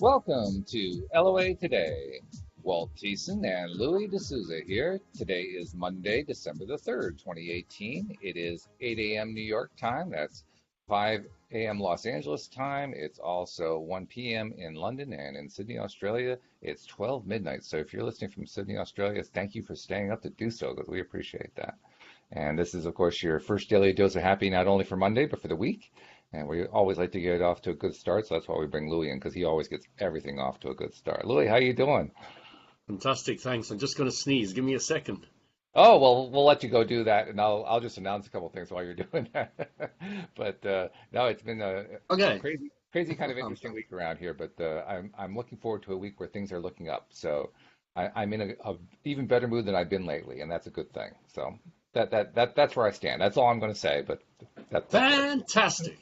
Welcome to LOA Today. Walt Thiessen and Louis D'Souza here. Today is Monday, December the 3rd, 2018. It is 8 a.m. New York time. That's 5 a.m. Los Angeles time. It's also 1 p.m. in London, and in Sydney, Australia, it's 12 midnight. So if you're listening from Sydney, Australia, thank you for staying up to do so, because we appreciate that. And this is, of course, your first daily dose of happy, not only for Monday, but for the week. And we always like to get it off to a good start, so that's why we bring Louis in, because he always gets everything off to a good start. Louis, how you doing? Fantastic, thanks. I'm just going to sneeze. Give me a second. Oh, well, we'll let you go do that, and I'll just announce a couple things while you're doing that. But no, it's been a Okay. crazy kind of interesting week around here. But I'm looking forward to a week where things are looking up. So I'm in a even better mood than I've been lately, and that's a good thing. So that's where I stand. That's all I'm going to say. But that's what Fantastic.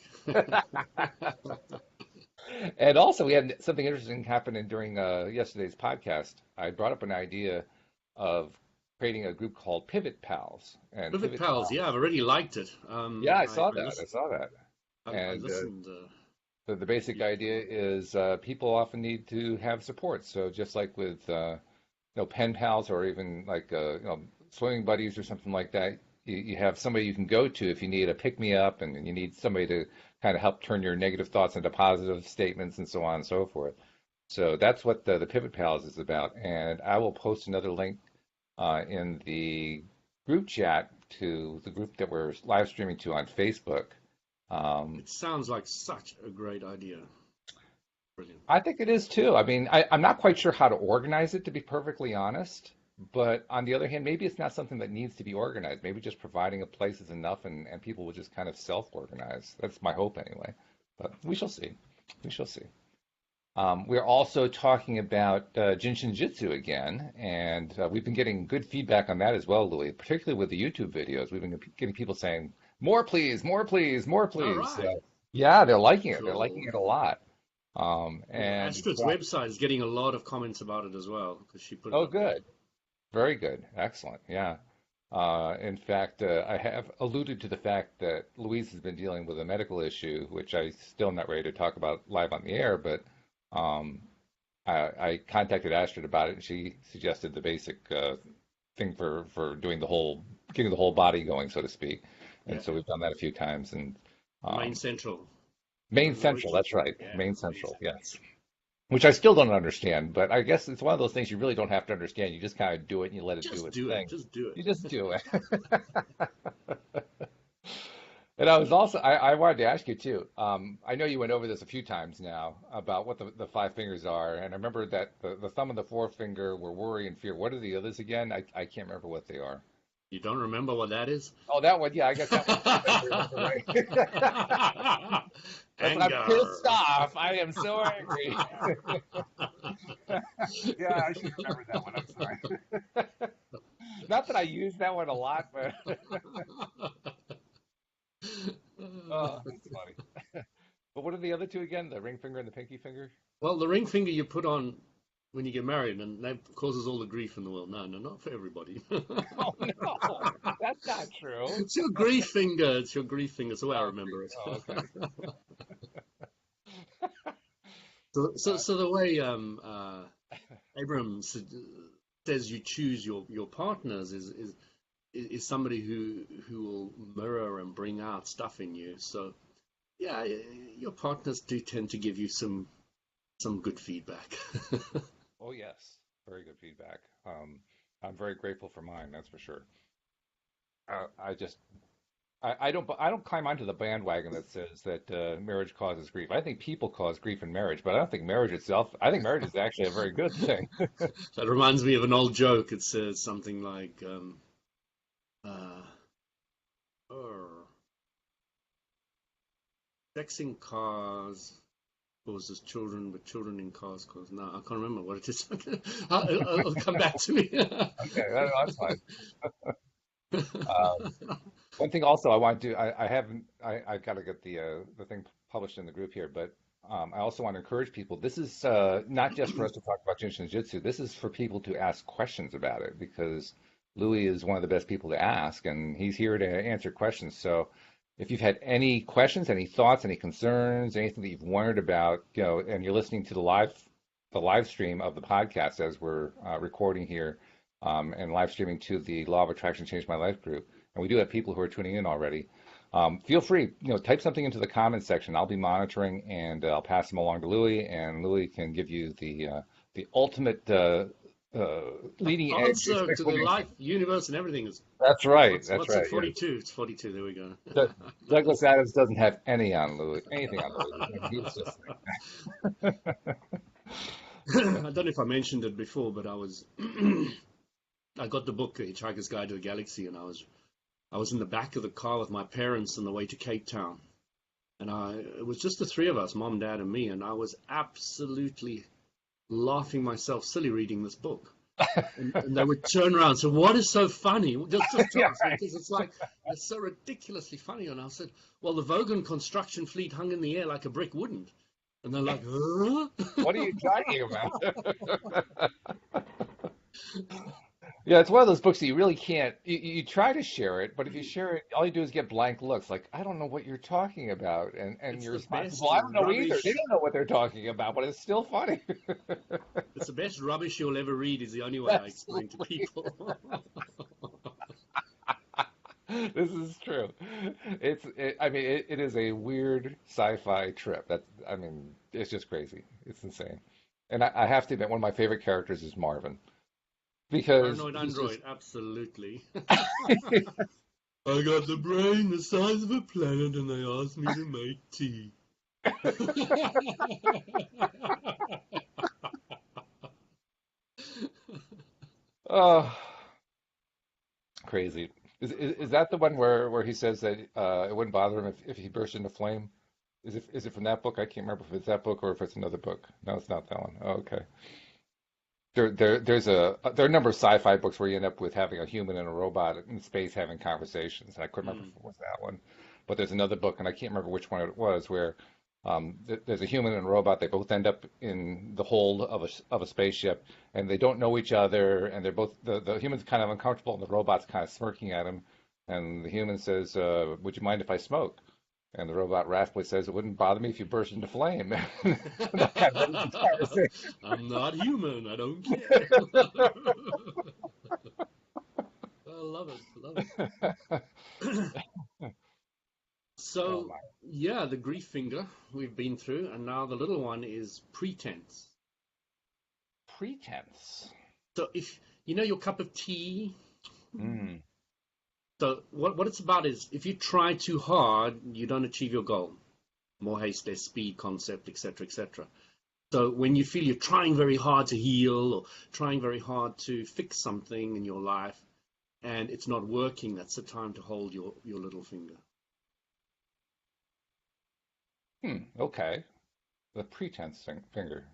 And also, we had something interesting happening during yesterday's podcast. I brought up an idea of creating a group called Pivot Pals. And Pivot Pivot Pals, Pals, yeah, I've already liked it. yeah, I saw I that. I listened. saw that. I And listened. the basic Yeah, idea is people often need to have support. So just like with pen pals or even like swimming buddies or something like that, you have somebody you can go to if you need a pick me up and you need somebody to kind of help turn your negative thoughts into positive statements and so on and so forth. So that's what the Pivot Pals is about. And I will post another link in the group chat to the group that we're live streaming to on Facebook. Um, it sounds like such a great idea. Brilliant. I think it is too. I mean, I'm not quite sure how to organize it, to be perfectly honest. But on the other hand, maybe it's not something that needs to be organized. Maybe just providing a place is enough and people will just kind of self-organize. That's my hope anyway. But we shall see. We shall see. We're also talking about Jin Shin Jyutsu again, and we've been getting good feedback on that as well, Louis, particularly with the YouTube videos. We've been getting people saying, more please, more please, more All please. right. Yeah, they're liking it. They're liking Cool. it a lot. Yeah, And Astrid's well, website is getting a lot of comments about it as well because she put it oh, up there. good. Very good. Excellent. Yeah. In fact, I have alluded to the fact that Louise has been dealing with a medical issue, which I still am not ready to talk about live on the air, but um, I contacted Astrid about it, and she suggested the basic thing for doing getting the whole body going, so to speak. And Yeah, so we've done that a few times. And Main um, Central. Main Remember Central, Richard? that's right. Yeah, Main Main Central, Central. yes. Which I still don't understand, but I guess it's one of those things you really don't have to understand. You just kind of do it and you let it do Just its do it. thing. Just do You it. just do it. And I was also, I wanted to ask you too. I know you went over this a few times now about what the five fingers are. And I remember that the thumb and the forefinger were worry and fear. What are the others again? I can't remember what they are. You don't remember what that is? Oh, that one. Yeah, I guess that one too. That's right. That's right. That's I'm pissed Anger. off. I am so angry. Yeah, I should remember that one. I'm sorry. Not that I use that one a lot, but oh, that's funny. But what are the other two again? The ring finger and the pinky finger? Well, the ring finger you put on when you get married, and that causes all the grief in the world. No, no, not for everybody. Oh no, that's not true. It's your grief finger. It's your grief finger. It's the way I Oh, remember grief. it. Oh, okay. So the way Abraham says you choose your partners is somebody who will mirror and bring out stuff in you. So yeah, your partners do tend to give you some good feedback. Oh yes, very good feedback. I'm very grateful for mine. That's for sure. I just I don't climb onto the bandwagon that says that marriage causes grief. I think people cause grief in marriage, but I don't think marriage itself. I think marriage is actually a very good thing. That reminds me of an old joke. It says something like, uh, "Oh, sex in cars causes children, but children in cars cause." No, I can't remember what it is. It'll come back to me. Okay, that's fine. Um, One thing also I want to do, I haven't, I've got to get the thing published in the group here, but I also want to encourage people. This is not just for us to talk about Jinshin Jitsu. This is for people to ask questions about it because Louis is one of the best people to ask, and he's here to answer questions. So if you've had any questions, any thoughts, any concerns, anything that you've wondered about, and you're listening to the live the live stream of the podcast as we're recording here and live streaming to the Law of Attraction Changed My Life group. And we do have people who are tuning in already. Feel free, type something into the comments section. I'll be monitoring, and I'll pass them along to Louis, and Louis can give you the ultimate leading edge Answer to the explanation. life, universe, and everything is. That's right. What's That's it? right. 42. It's 42. There we go. Yeah. Douglas Adams doesn't have anything on Louis. He's just I don't know if I mentioned it before, but I got the book, The Hitchhiker's Guide to the Galaxy, and I was in the back of the car with my parents on the way to Cape Town. And it was just the three of us, mom, dad, and me, and I was absolutely laughing myself silly reading this book. And they would turn around and say, "What is so funny?" Just tell us, because it's so ridiculously funny. And I said, "Well, the Vogan construction fleet hung in the air like a brick wouldn't." And they're like, "Huh?" What are you talking about? Yeah, it's one of those books that you really can't. You try to share it, but if you share it, all you do is get blank looks. Like, I don't know what you're talking about, and It's your the response is, best "Well, I don't know either. rubbish. They don't know what they're talking about, but it's still funny." It's the best rubbish you'll ever read, is the only way I explain to people. This is true. I mean, it is a weird sci-fi trip. I mean, it's just crazy. It's insane. And I have to admit, one of my favorite characters is Marvin because Paranoid he's just. android, absolutely. I got the brain the size of a planet, and they asked me to make tea. Oh, crazy. Is that the one where he says that it wouldn't bother him if he burst into flame? Is it from that book? I can't remember if it's that book or if it's another book. No, it's not that one. Oh, okay. There are a number of sci-fi books where you end up with having a human and a robot in space having conversations. And I couldn't remember Mm. if it was that one, but there's another book, and I can't remember which one it was, where there's a human and a robot. They both end up in the hold of a spaceship, and they don't know each other, and they're both the human's kind of uncomfortable, and the robot's kind of smirking at him, and the human says, "Would you mind if I smoke?" And the robot wrathfully says, "It wouldn't bother me if you burst into flame." That kind of ends the conversation. I'm not human. I don't care. I love it. Love it. Oh So, my. yeah, the grief finger we've been through, and now the little one is pretense. Pretense. So, if you know your cup of tea, Mm. so what it's about is if you try too hard, you don't achieve your goal. More haste, less speed concept, etc., etc. So when you feel you're trying very hard to heal or trying very hard to fix something in your life and it's not working, that's the time to hold your little finger. Okay. The pretense finger.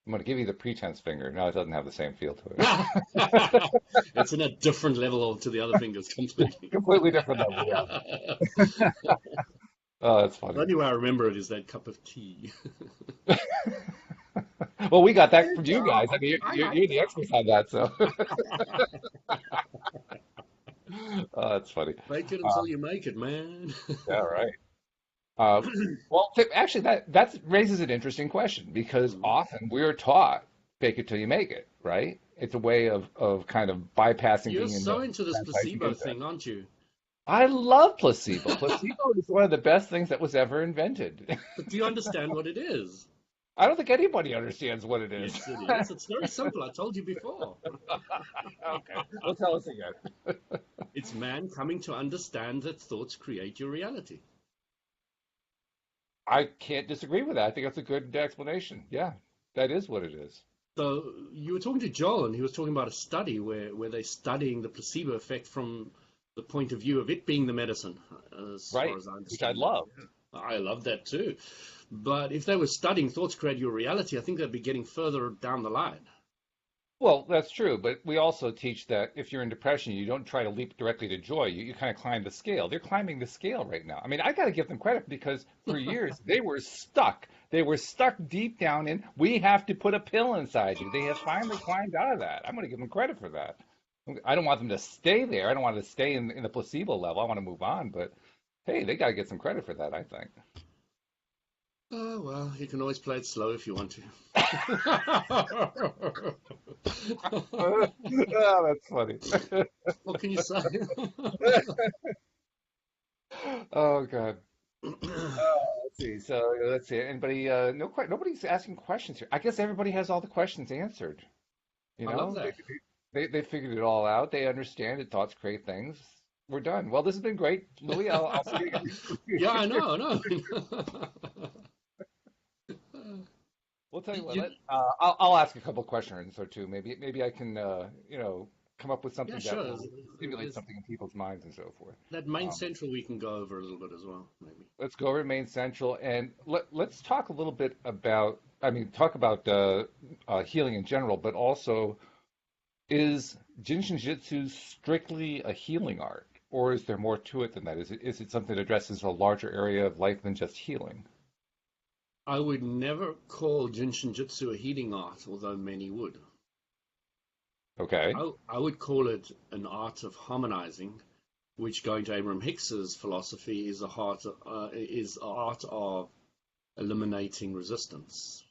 I'm going to give you the pretense finger. No, it doesn't have the same feel to it. It's in a different level to the other fingers completely. Completely different level, yeah. Oh, that's The funny. only way I remember it is that cup of tea. Well, we got that There you from you go. guys. I mean, I you're like the experts on that, so. Oh, that's funny. Fake it Uh, until you make it, man. yeah, right. Uh, well, actually, that raises an interesting question because Mhm. often we're taught fake it till you make it, right? It's a way of kind of bypassing You're being in the so into this franchise to placebo get there. thing, aren't you? I love placebo. Placebo is one of the best things that was ever invented. But do you understand what it is? I don't think anybody understands what it is. Yes, it is. It's very simple. I told you before. Okay, well, tell us again. It's man coming to understand that thoughts create your reality. I can't disagree with that. I think that's a good explanation. Yeah, that is what it is. So you were talking to Joel, and he was talking about a study where they're studying the placebo effect from the point of view of it being the medicine, as far Right, as I which I understand it. love. I love that too. But if they were studying thoughts create your reality, I think they'd be getting further down the line. Well, that's true, but we also teach that if you're in depression, you don't try to leap directly to joy. You kind of climb the scale. They're climbing the scale right now. I mean, I got to give them credit because for years they were stuck. They were stuck deep down in, we have to put a pill inside you. They have finally climbed out of that. I'm going to give them credit for that. I don't want them to stay there. I don't want to stay in the placebo level. I want to move on, but hey, they got to get some credit for that, I think. Oh, well, you can always play it slow if you want to. Oh, that's funny. What can you say? Oh God. Let's see. So let's see. Anybody? No, quite. Nobody's asking questions here. I guess everybody has all the questions answered. You I love know, that. they figured it all out. They understand it. Thoughts create things. We're done. Well, this has been great, Louis. I'll see you Yeah, again. I know, I know. We'll tell you what. You, I'll ask a couple questions or two. Maybe I can come up with yeah, something that sure. will stimulate There's something in people's minds and so forth. that main Um, central we can go over a little bit as well, maybe. let's go over Main Central and let's talk a little bit about. I mean, talk about healing in general, but also is Jin Shin Jyutsu strictly a healing art, or is there more to it than that? Is it something that addresses a larger area of life than just healing? I would never call Jin Shin Jyutsu a healing art, although many would. Okay. I would call it an art of harmonizing, which, going to Abraham Hicks's philosophy, is art of eliminating resistance,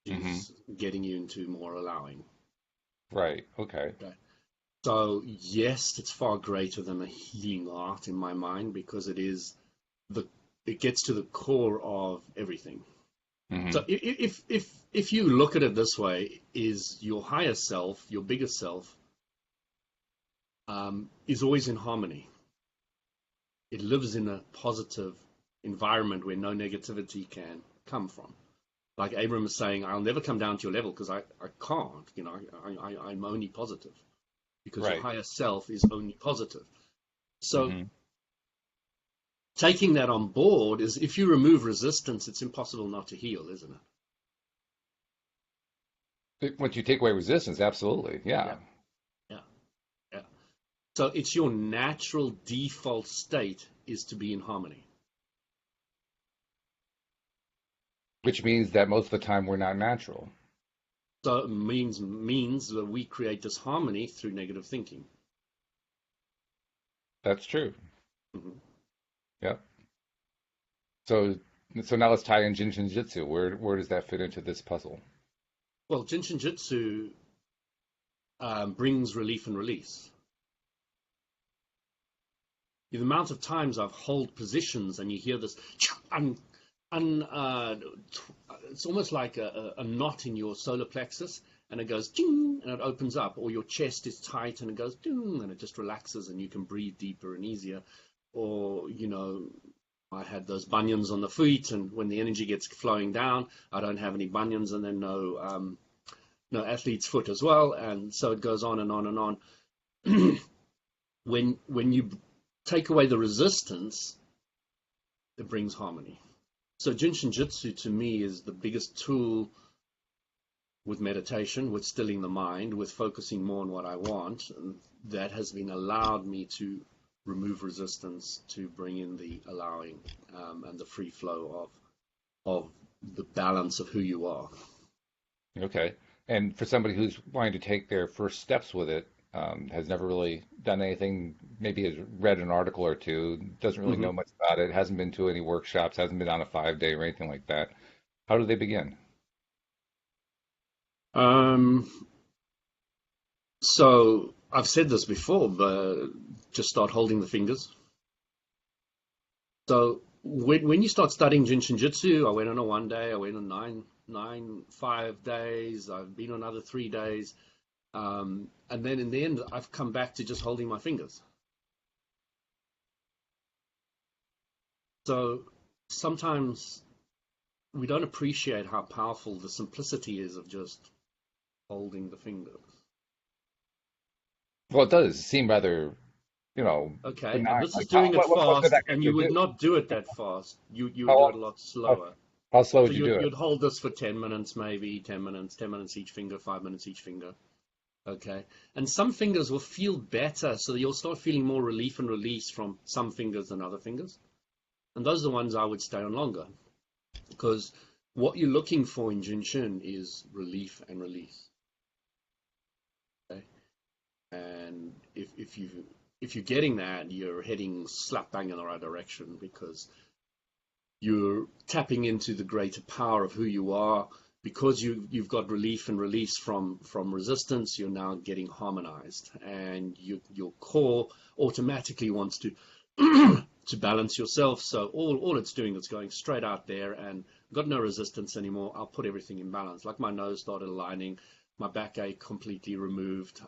Hmm. is getting you into more allowing. Right. Okay. Okay. So yes, it's far greater than a healing art in my mind because the it gets to the core of everything. So Hmm. if you look at it this way, is your higher self, your bigger self, is always in harmony. It lives in a positive environment where no negativity can come from. Like Abram is saying, I'll never come down to your level because I can't. I'm only positive because your Right. higher self is only positive. So Hmm. taking that on board is if you remove resistance, it's impossible not to heal, isn't it? Once you take away resistance, absolutely. Yeah, Yeah. yeah, yeah. So it's your natural default state is to be in harmony. Which means that most of the time we're not natural. So it means that we create disharmony through negative thinking. That's true. Mhm. Yeah. So so now let's tie in Jin Shin Jitsu. Where does that fit into this puzzle? Well, Jin Shin Jyutsu brings relief and release. The amount of times I've held positions and you hear this, un, un, it's almost like a knot in your solar plexus, and it goes and it opens up, or your chest is tight and it goes and it just relaxes, and you can breathe deeper and easier. Or I had those bunions on the feet, and when the energy gets flowing down, I don't have any bunions, and then no athlete's foot as well, and so it goes on and on and on. When you take away the resistance, it brings harmony. So Jinshin Jitsu to me is the biggest tool with meditation, with stilling the mind, with focusing more on what I want, and that has been allowed me to remove resistance, to bring in the allowing and the free flow of the balance of who you are. Okay. And for somebody who's wanting to take their first steps with it, has never really done anything, maybe has read an article or two, doesn't really know Mm-hmm. much about it, hasn't been to any workshops, hasn't been on a 5 day or anything like that. How do they begin? Um, so I've said this before, but just start holding the fingers. So when you start studying Jin Shin Jyutsu, I went on a 1 day, I went on 5 days, I've been on another 3 days, and then in the end, I've come back to just holding my fingers. So sometimes we don't appreciate how powerful the simplicity is of just holding the fingers. Well, it does seem rather, Okay, and benign. this is Like, doing it what good that fast, and you could would do? not do it that fast. You would do How, it a lot how, slower. how slow So would you do it? you'd hold this for 10 minutes, maybe 10 minutes each finger, 5 minutes each finger. Okay. And some fingers will feel better, so you'll start feeling more relief and release from some fingers than other fingers. And those are the ones I would stay on longer because what you're looking for in Jinshin is relief and release. Okay. And if you're getting that, you're heading slap bang in the right direction because you're tapping into the greater power of who you are. Because you've got relief and release from resistance, you're now getting harmonized, and your core automatically wants to to balance yourself. So all it's doing is going straight out there, and I've got no resistance anymore. I'll put everything in balance. Like my nose started aligning, my backache completely removed,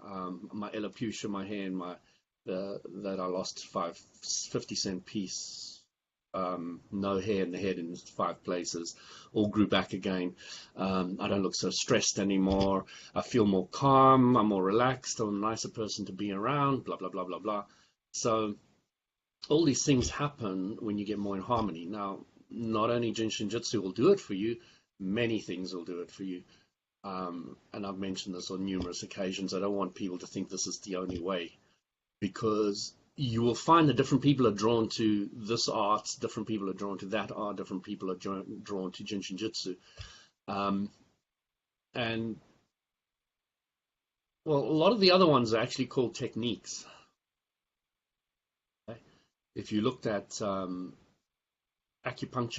my alopecia, my hair, and that I lost 50-cent piece. No hair in the head in 5 places, all grew back again. I don't look so stressed anymore. I feel more calm. I'm more relaxed. I'm a nicer person to be around, blah, blah, blah, blah, blah. So all these things happen when you get more in harmony. Now, not only Jin Shin Jyutsu will do it for you, many things will do it for you. And I've mentioned this on numerous occasions. I don't want people to think this is the only way, because you will find that different people are drawn to this art, different people are drawn to that art, different people are drawn to Jin Shin Jyutsu. And, well, a lot of the other ones are actually called techniques. Okay? If you looked at acupuncture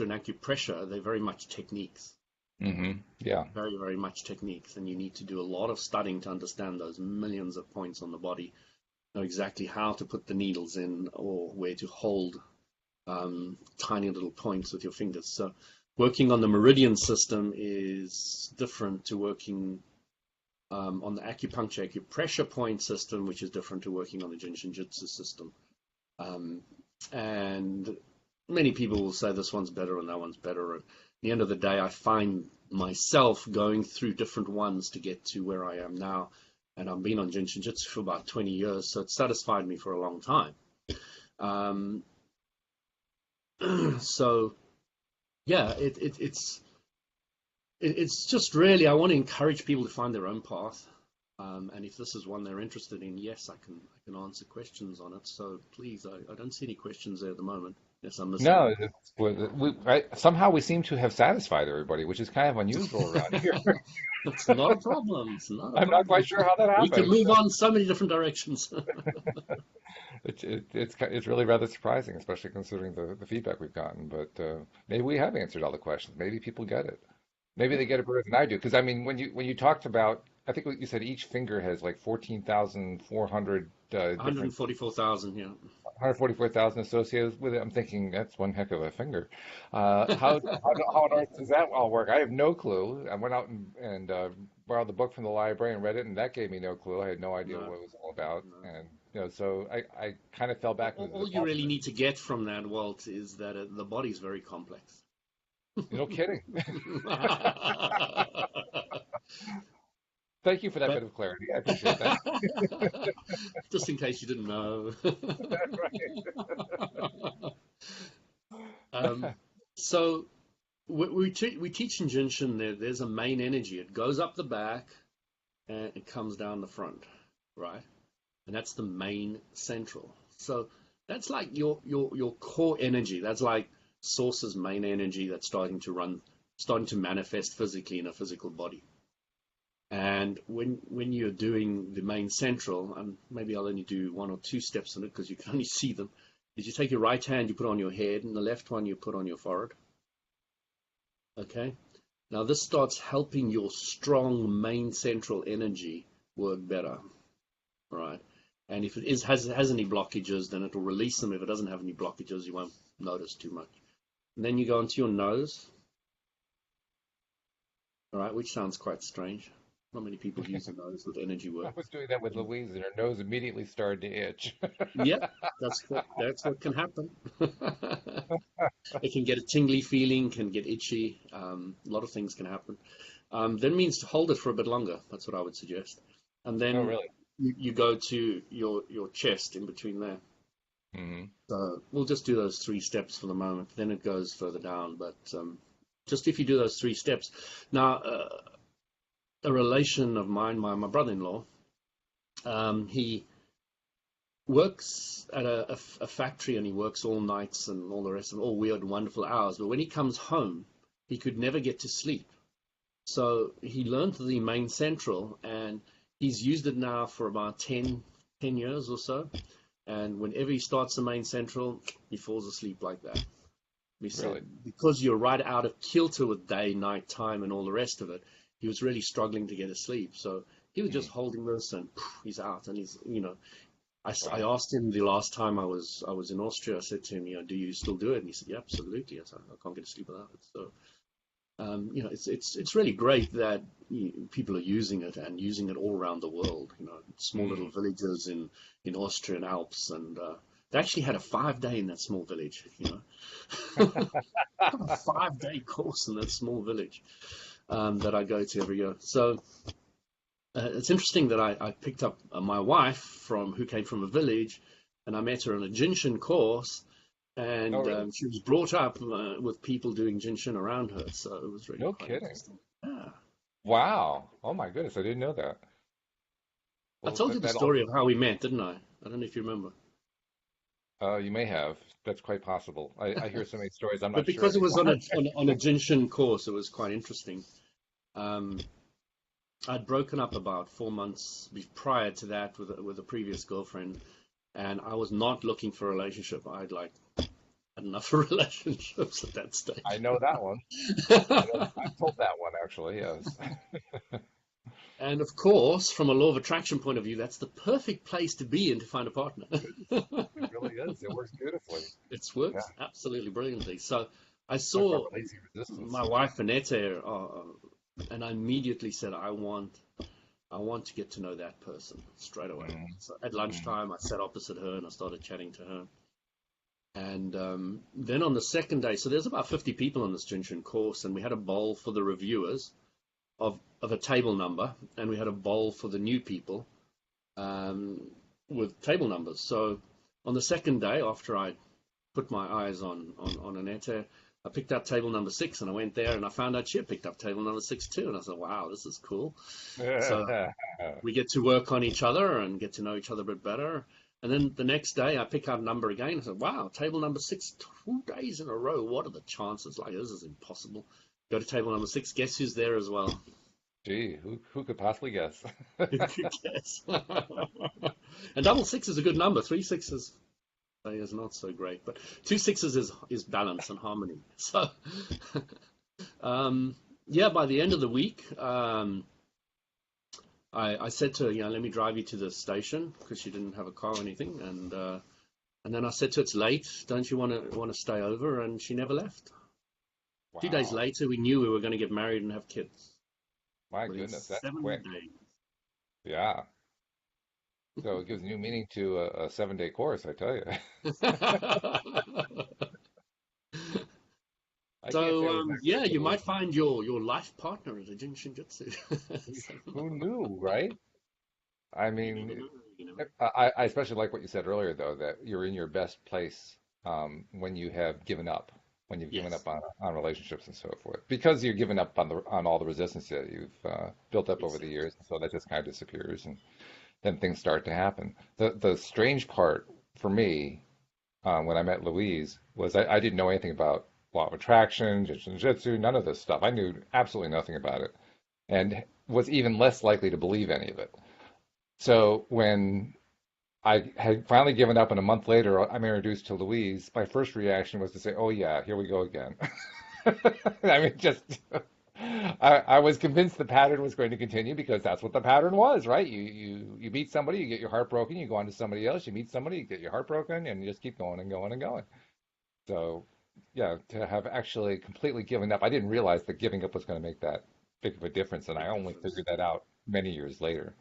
and acupressure, they're very much techniques. Yeah. Very, very much techniques. And you need to do a lot of studying to understand those millions of points on the body. Know exactly how to put the needles in, or where to hold tiny little points with your fingers. So working on the meridian system is different to working on the acupuncture acupressure point system, which is different to working on the Jin Shin Jyutsu system. And many people will say this one's better and that one's better. At the end of the day, I find myself going through different ones to get to where I am now. And I've been on Jin Shin Jyutsu for about 20 years, so it satisfied me for a long time. So, yeah, it's just really, I want to encourage people to find their own path. And if this is one they're interested in, yes, I can answer questions on it. So please, I don't see any questions there at the moment. Yes, I'm listening. No, somehow we seem to have satisfied everybody, which is kind of unusual around here. It's not a problem. It's not a I'm not problem. quite sure how that We can happens. move on so many different directions. It's really rather surprising, especially considering the feedback we've gotten. But maybe we have answered all the questions. Maybe people get it. Maybe they get it better than I do. Because I mean, when you talked about, I think what you said each finger has like 14,400 different 144,000, yeah. 144,000 associated with it. I'm thinking that's one heck of a finger. How on earth does that all work? I have no clue. I went out and borrowed the book from the library and read it, and that gave me no clue. I had no idea No, what it was all about, no. and so I kind of fell back into the All you top of really it. need to get from that, Walt, is that the body's very complex. No kidding. Thank you for that But bit of clarity. I appreciate that. just in case you didn't know. um, so we teach in Jinshin there's a main energy. It goes up the back and it comes down the front, right? And that's the main central. So that's like your core energy. That's like Source's main energy that's starting to manifest physically in a physical body. And when you're doing the main central, and maybe I'll only do 1 or 2 steps on it because you can only see them, is you take your right hand, you put on your head, and the left one you put on your forehead. Okay? Now this starts helping your strong main central energy work better, right? And if it has any blockages, then it'll release them. If it doesn't have any blockages, you won't notice too much. And then you go into your nose, all right, which sounds quite strange. Not many people use the nose with energy I work. was doing that with Louise, and her nose immediately started to itch. Yep, that's what can happen. It can get a tingly feeling, can get itchy. A lot of things can happen. That means to hold it for a bit longer. That's what I would suggest. And Oh, then really? you go to your chest in between there. Hmm. So we'll just do those 3 steps for the moment. Then it goes further down. But just if you do those 3 steps. Now, a relation of mine, my brother-in-law, he works at a factory, and he works all nights and all the rest, and all weird, wonderful hours. But when he comes home, he could never get to sleep. So he learned the main central, and he's used it now for about 10 years or so. And whenever he starts the main central, he falls asleep like that. He Really? said, because you're right out of kilter with day, night time, and all the rest of it, he was really struggling to get to sleep. So he was just Mhm. holding this, and poof, he's out. And I Wow. asked him the last time I was in Austria. I said to him, do you still do it? And he said, yeah, absolutely. I said, I can't get to sleep without it. So, it's really great that people are using it and using it all around the world. Small little Mm. villages in Austrian Alps, and they actually had a 5 day in that small village. A 5 day course in that small village that I go to every year. So it's interesting that I picked up my wife who came from a village, and I met her on a Jin Shin course, Oh, and really? she was brought up with people doing Jin Shin around her, so it was really No quite kidding. interesting. Yeah. Wow. Oh my goodness, I didn't know that. I Well, told you that the that all story of how we met, didn't I? I don't know if you remember. you may have. That's quite possible. I hear so many stories. I'm But not sure because it was anymore. on a Jin Shin course, it was quite interesting. Um, I'd broken up about 4 months prior to that with a previous girlfriend, and I was not looking for a relationship. I'd like had enough relationships at that I stage. know that one. I know. I've told that one actually. Yes. And of course, from a law of attraction point of view, that's the perfect place to be in to find a partner. It is. It really is. It works beautifully. It Yeah. works absolutely brilliantly. So I Talk about saw releasing resistance. my wife Annette, and I immediately said, I want to get to know that person straight away. Mm, So at mm. lunchtime, I sat opposite her and I started chatting to her. And then on the second day, so there's about 50 people on this Jinshin course, and we had a bowl for the reviewers of a table number, and we had a bowl for the new people um, with table numbers. So on the second day, after I put my eyes on Annette, I picked up table number 6, and I went there and I found out she had picked up table number 6 too, and I said, "Wow, this is cool." So we get to work on each other and get to know each other a bit better. And then the next day, I pick up number again. I said, "Wow, table number 6, 2 days in a row. What are the chances? Like, this is impossible." Go to table number 6. Guess who's there as well? Gee, who could possibly guess? Who could guess? And double 6 is a good number. 3 6s is not so great, but 2 6s is balance and harmony. So, yeah, by the end of the week, I said to her, let me drive you to the station because she didn't have a car or anything, and then I said to her, it's late. Don't you want to stay over? And she never left. 2 days Wow. later, we knew we were going to get married and have kids My within goodness, that's 7 quick. days. Yeah. So it gives new meaning to a 7-day course, I tell you. I can't say So it was that quick yeah, with you Lee. might find your life partner at a Jin Shin Jyutsu. Who knew, right? I You never mean, know, I especially like what you said earlier, though, that you're in your best place when you have given up, when you've given Yes, up on relationships and so forth, because you're giving up on all the resistance that you've built up over the exactly. years, so that just kind of disappears, and then things start to happen. The strange part for me when I met Louise was I didn't know anything about law of attraction, Jin Shin Jyutsu, none of this stuff. I knew absolutely nothing about it, and was even less likely to believe any of it. So when I had finally given up, and a month later I'm introduced to Louise, my first reaction was to say, "Oh yeah, here we go again." I mean, just I was convinced the pattern was going to continue because that's what the pattern was, right? You meet somebody, you get your heart broken, you go on to somebody else, you meet somebody, you get your heart broken, and you just keep going and going and going. So, yeah, to have actually completely given up, I didn't realize that giving up was going to make that big of a difference, and I Big only difference. figured that out many years later.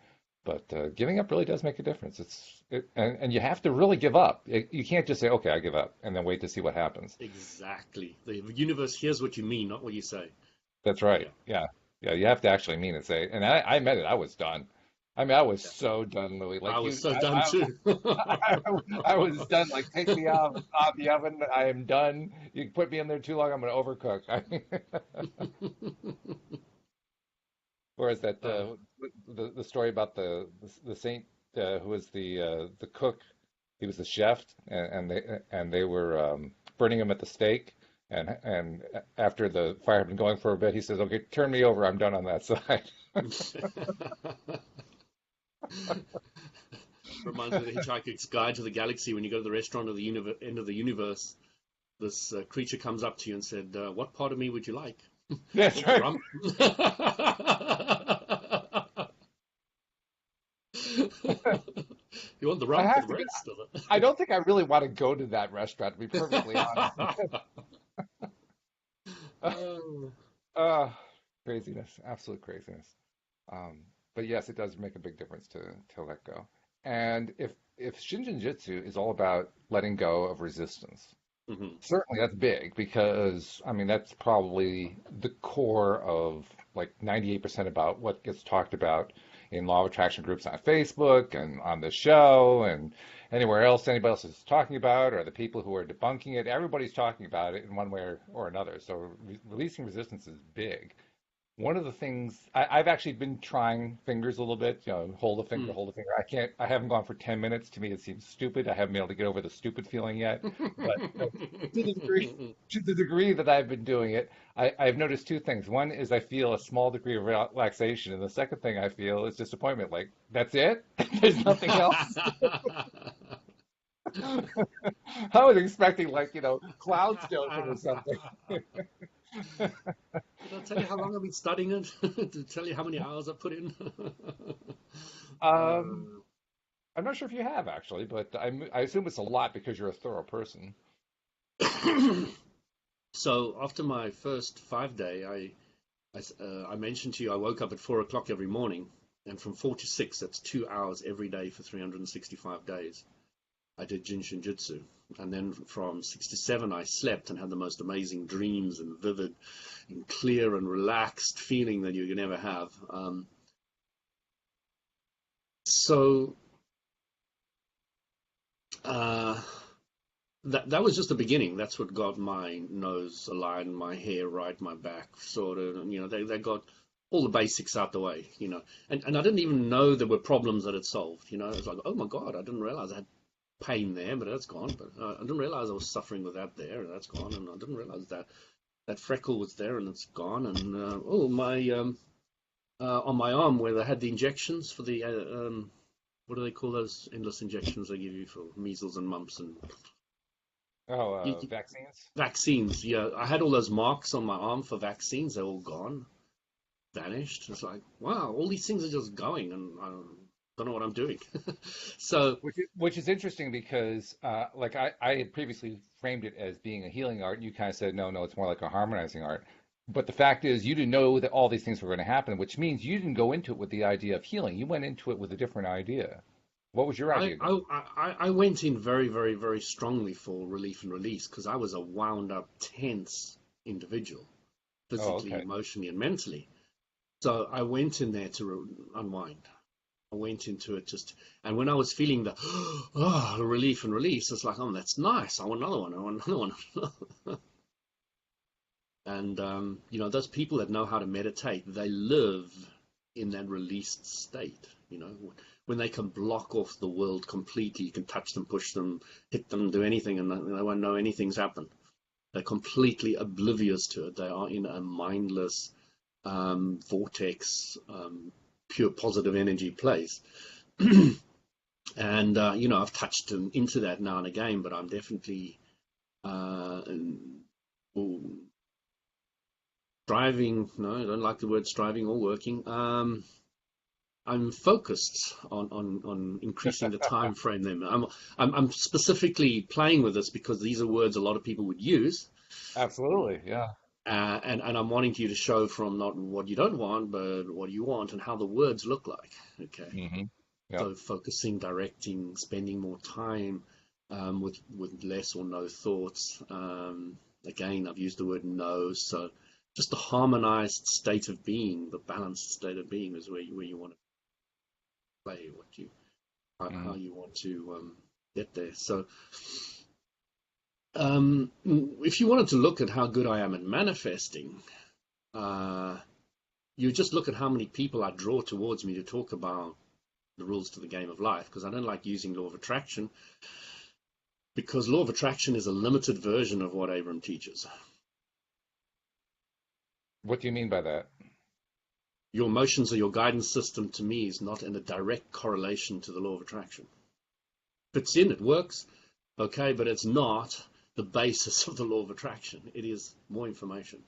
But giving up really does make a difference. And you have to really give up. You can't just say, "Okay, I give up," and then wait to see what happens. Exactly. The universe hears what you mean, not what you say. That's Yeah, right. Yeah, yeah. You have to actually mean it. Say, and I meant it. I was done. I mean, I was yeah. so done, Louis. I Like was you, so done too. I was done. Like, take me out the oven. I am done. You put me in there too long, I'm going to overcook. Whereas that Uh, the story about the saint who was the cook, he was the chef, and they were burning him at the stake, and after the fire had been going for a bit, he says, "Okay, turn me over. I'm done on that side." reminds me of the Hitchhiker's Guide to the Galaxy when you go to the restaurant at the end of the universe. this creature comes up to you and said, "What part of me would you like?" That's right. Rump. You want the I rump or have the to. breast of I don't think I really want to go to that restaurant, to be perfectly honest. it? Oh. Uh, craziness, absolute craziness. Um, but yes, it does make a big difference to let go. And if Shinjin Jitsu is all about letting go of resistance, Mhm. certainly that's big because I mean that's probably the core of like 98% about what gets talked about in law of attraction groups on Facebook and on the show and anywhere else anybody else is talking about or the people who are debunking it. Everybody's talking about it in one way or another. So releasing resistance is big. One of the things I've actually been trying fingers a little bit, hold a finger, Mm. hold a finger. I haven't gone for 10 minutes. To me, it seems stupid. I haven't been able to get over the stupid feeling yet. But to the degree, to the degree that I've been doing it, I've noticed two things. One is I feel a small degree of relaxation, and the second thing I feel is disappointment. Like, that's it? There's nothing else? I was expecting like, clouds to open or something. Did I tell you how long I've been studying it? Did I tell you how many hours I put in? Um, Uh, I'm not sure if you have actually, but I assume it's a lot because you're a thorough person. so after my first 5 day, I mentioned to you I woke up at 4 o'clock every morning, and from 4 to 6, that's 2 hours every day for 365 days. I did Jin Shin Jyutsu, and then from 6 to 7, I slept and had the most amazing dreams and vivid, and clear and relaxed feeling that you can ever have. So uh, that was just the beginning. That's what got my nose aligned, my hair right, my back sorted, and they got all the basics out the way, and I didn't even know there were problems that it solved. It's like, oh my God, I didn't realize I had pain there, but that's gone. But I didn't realize I was suffering with that there, and that's gone. And I didn't realize that freckle was there, and it's gone. And my on my arm where they had the injections for the what do they call those endless injections they give you for measles and mumps and Oh, y- vaccines? vaccines? Yeah, I had all those marks on my arm for vaccines. They're all gone, vanished. It's like, wow, all these things are just going, and I don't know what I'm doing. So, Which is interesting because, like I had previously framed it as being a healing art, and you kind of said, no, no, it's more like a harmonizing art. But the fact is, you didn't know that all these things were going to happen, which means you didn't go into it with the idea of healing. You went into it with a different idea. What was your I, idea going? I I went in very, very, very strongly for relief and release because I was a wound up, tense individual, Oh, physically, okay. emotionally, and mentally. So I went in there to unwind. I went into it just, and when I was feeling the the relief and release, it's like, oh, that's nice. I want another one. I want another one. And those people that know how to meditate, they live in that released state. When they can block off the world completely, you can touch them, push them, hit them, do anything, and they won't know anything's happened. They're completely oblivious to it. They are in a mindless vortex, pure positive energy place. And I've touched them into that now and again, but I'm definitely uh, striving. No, I don't like the word striving or working. I'm focused on increasing the time frame. Then I'm specifically playing with this because these are words a lot of people would use, Absolutely, yeah. and I'm wanting you to show from not what you don't want, but what you want and how the words look like. Okay, Hmm. Yep. so focusing, directing, spending more time with less or no thoughts. Again, I've used the word no, so just the harmonized state of being, the balanced state of being is where you want to play, how Hmm. you want to get there. So, if you wanted to look at how good I am at manifesting, uh, you just look at how many people I draw towards me to talk about the rules to the game of life, because I don't like using law of attraction, because law of attraction is a limited version of what Abram teaches. What do you mean by that? Your emotions or your guidance system to me is not in a direct correlation to the law of attraction. Fits in, it works, okay, but it's not the basis of the law of attraction. It is more information.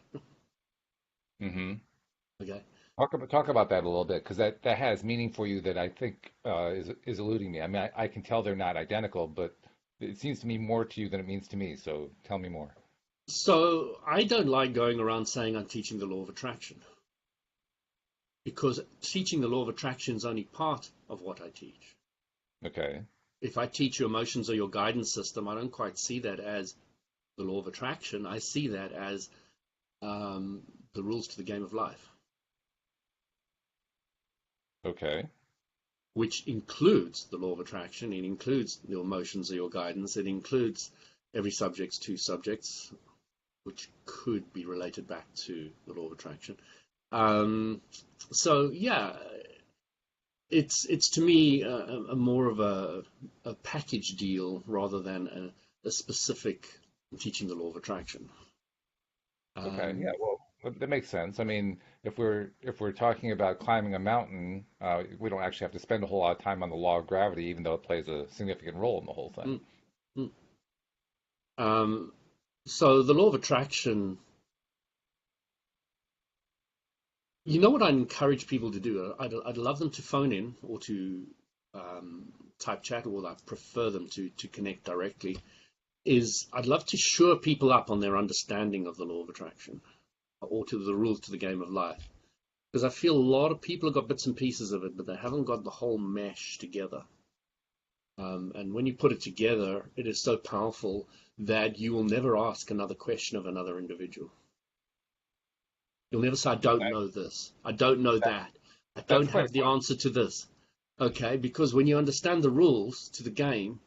Mm-hmm. Okay. Talk about that a little bit, because that has meaning for you that I think is eluding me. I mean, I can tell they're not identical, but it seems to me more to you than it means to me. So tell me more. So I don't like going around saying I'm teaching the law of attraction, because teaching the law of attraction is only part of what I teach. Okay. If I teach you emotions or your guidance system, I don't quite see that as the law of attraction. I see that as the rules to the game of life, Okay. which includes the law of attraction. It includes the emotions or your guidance. It includes every subject's two subjects, which could be related back to the law of attraction. So yeah, it's to me a more of a package deal rather than a specific teaching the law of attraction. Okay. Yeah. Um, Well, that makes sense. I mean, if we're talking about climbing a mountain, we don't actually have to spend a whole lot of time on the law of gravity, even though it plays a significant role in the whole thing. mm, mm. Um, so the law of attraction, you know what I encourage people to do? I'd love them to phone in or to type chat, or I prefer them to connect directly. Is I'd love to shore people up on their understanding of the law of attraction or to the rules to the game of life. Because I feel a lot of people have got bits and pieces of it, but they haven't got the whole mesh together. And when you put it together, it is so powerful that you will never ask another question of another individual. You'll never say, I don't That, know this. I don't know that. I that's don't quite have the answer to this. Okay, because when you understand the rules to the game,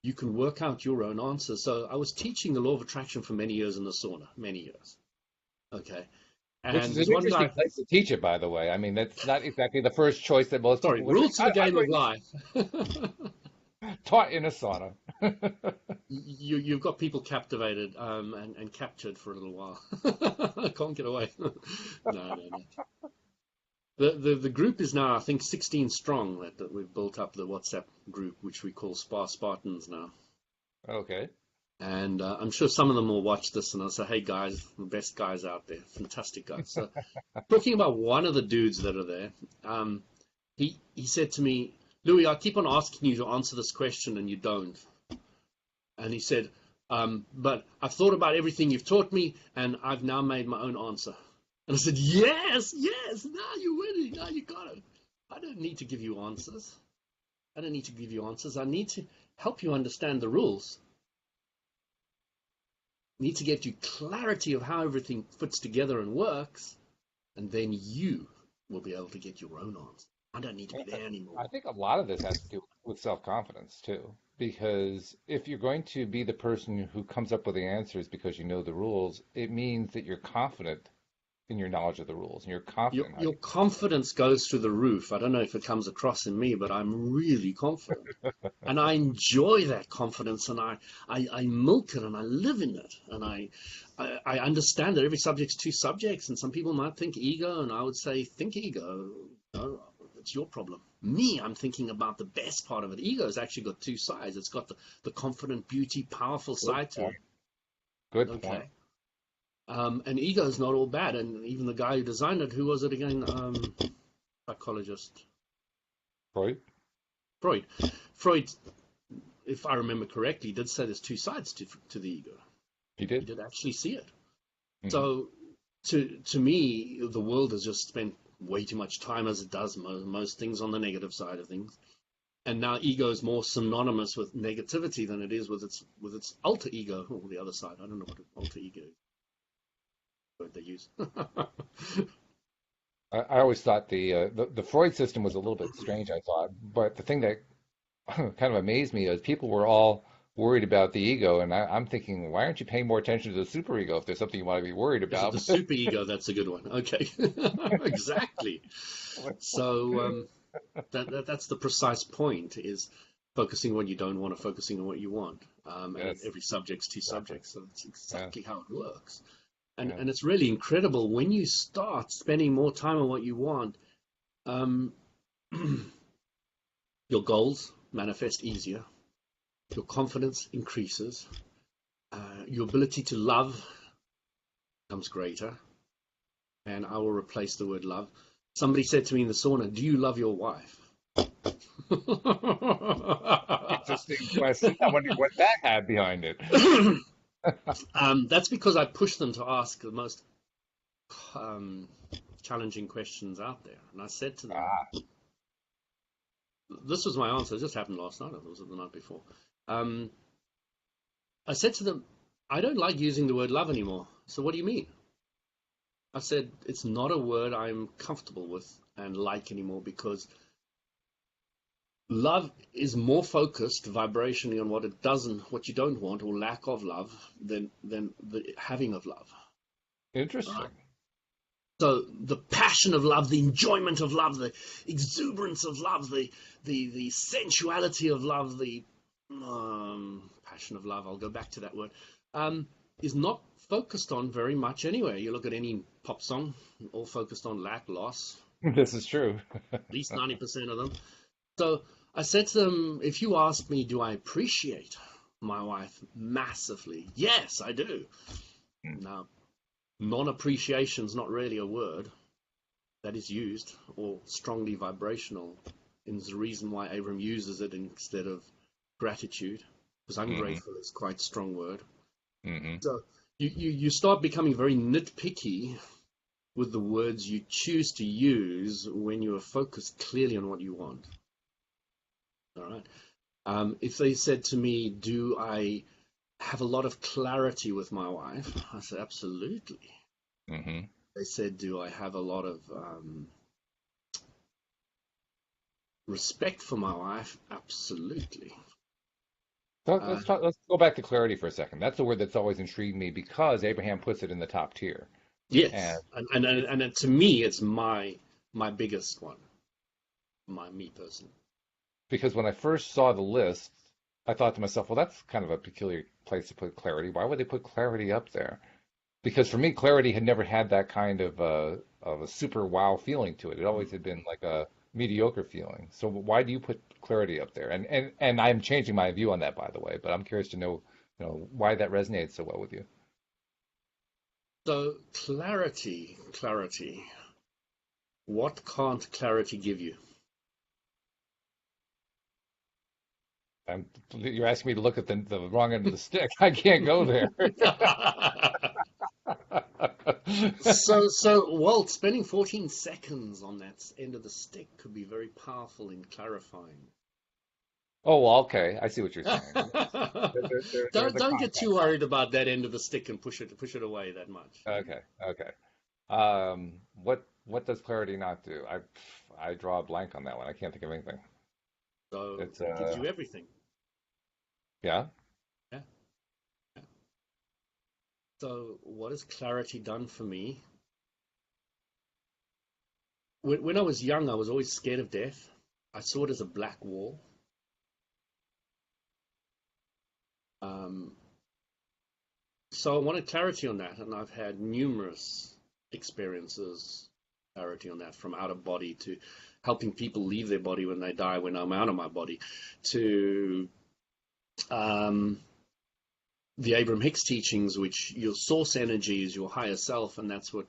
you can work out your own answer. So I was teaching the law of attraction for many years in the sauna, many years. Okay. which And is an there's one interesting guy, place to teach it, by the way. I mean, that's not exactly the first choice that most sorry, people would think. rules to the I'm game going of life. taught in a sauna. You've got people captivated and captured for a little while. I can't get away. No, no, no. The group is now, I think, 16 strong that we've built up the WhatsApp group, which we call Spartans now. Okay. And I'm sure some of them will watch this and they'll say, hey guys, the best guys out there, fantastic guys. So talking about one of the dudes that are there, he said to me, Louis, I keep on asking you to answer this question and you don't. And he said, but I've thought about everything you've taught me and I've now made my own answer. And I said, yes, yes, now you're winning, now you got it. I don't need to give you answers. I don't need to give you answers. I need to help you understand the rules. I need to get you clarity of how everything fits together and works, and then you will be able to get your own answer. I don't need to be there I anymore. think a lot of this has to do with self-confidence too, because if you're going to be the person who comes up with the answers because you know the rules, it means that you're confident in your knowledge of the rules and you're Your, confident in how your confidence goes through the roof. I don't know if it comes across in me, but I'm really confident. And I enjoy that confidence, and I milk it and I live in it. And I understand that every subject's two subjects, and some people might think ego, and I would say, think ego. No, it's your problem. Me, I'm thinking about the best part of it. Ego's actually got two sides. It's got the confident, beauty, powerful good side to it. point. Good point. Okay. And ego is not all bad. And even the guy who designed it, who was it again? Psychologist Right? Freud. Freud, if I remember correctly, did say there's two sides to the ego. He He did. did actually see it. Hmm. So to me, the world has just spent way too much time, as it does most things, on the negative side of things. And now ego is more synonymous with negativity than it is with its alter ego, or the other side. I don't know what alter ego is, what they use. I always thought the Freud system was a little bit strange, I thought, but the thing that kind of amazed me is people were all worried about the ego, and I'm thinking, why aren't you paying more attention to the superego if there's something you want to be worried Is it the about? super ego? That's a good one. Okay, exactly. So that's the precise point: is focusing on what you don't want, or focusing on what you want. And Yes, every subject's two exactly. subjects, so that's Yeah, exactly how it works. And yeah. and it's really incredible when you start spending more time on what you want. Um, your goals manifest easier. Your confidence increases. your ability to love becomes greater, and I will replace the word love. Somebody said to me in the sauna, "Do you love your wife?" Interesting question. I wonder what that had behind it. That's because I push them to ask the most challenging questions out there. And I said to them, this was my answer. It just happened last night. It was the night before. I said to them, I don't like using the word love anymore. So what do you mean? I said, it's not a word I'm comfortable with and like anymore, because love is more focused vibrationally on what you don't want or lack of love than the having of love. Interesting. Right? So the passion of love, the enjoyment of love, the exuberance of love, the sensuality of love, the passion of love, I'll go back to that word, is not focused on very much anyway. You look at any pop song, all focused on lack, loss. This is true. At least 90% of them. So I said to them, if you ask me, do I appreciate my wife massively? Yes, I do. Now, non-appreciation is not really a word that is used, or strongly vibrational, and the reason why Abram uses it instead of gratitude, because ungrateful is quite a strong word. So you start becoming very nitpicky with the words you choose to use when you are focused clearly on what you want. All right. If they said to me, do I have a lot of clarity with my wife? I said, absolutely. They said, do I have a lot of respect for my wife? Absolutely. So let's go back to clarity for a second. That's a word that's always intrigued me because Abraham puts it in the top tier. Yes, and to me, it's my biggest one, me personally. Because when I first saw the list, I thought to myself, well, that's kind of a peculiar place to put clarity. Why would they put clarity up there? Because for me, clarity had never had that kind of a super wow feeling to it. It always had been like a mediocre feeling. So why do you put clarity up there? And I'm changing my view on that, by the way. But I'm curious to know, why that resonates so well with you. So clarity. What can't clarity give you? You're asking me to look at the wrong end of the stick. I can't go there. Well, spending 14 seconds on that end of the stick could be very powerful in clarifying. Oh, well, okay. I see what you're saying. Don't get too worried about that end of the stick and push it away that much. Okay. What does clarity not do? I draw a blank on that one. I can't think of anything. So it gives you everything. Yeah. Yeah. So what has clarity done for me? When I was young, I was always scared of death. I saw it as a black wall. So I wanted clarity on that, and I've had numerous experiences, clarity on that, from out of body to helping people leave their body when they die, when I'm out of my body, to the Abraham Hicks teachings, which your source energy is your higher self, and that's what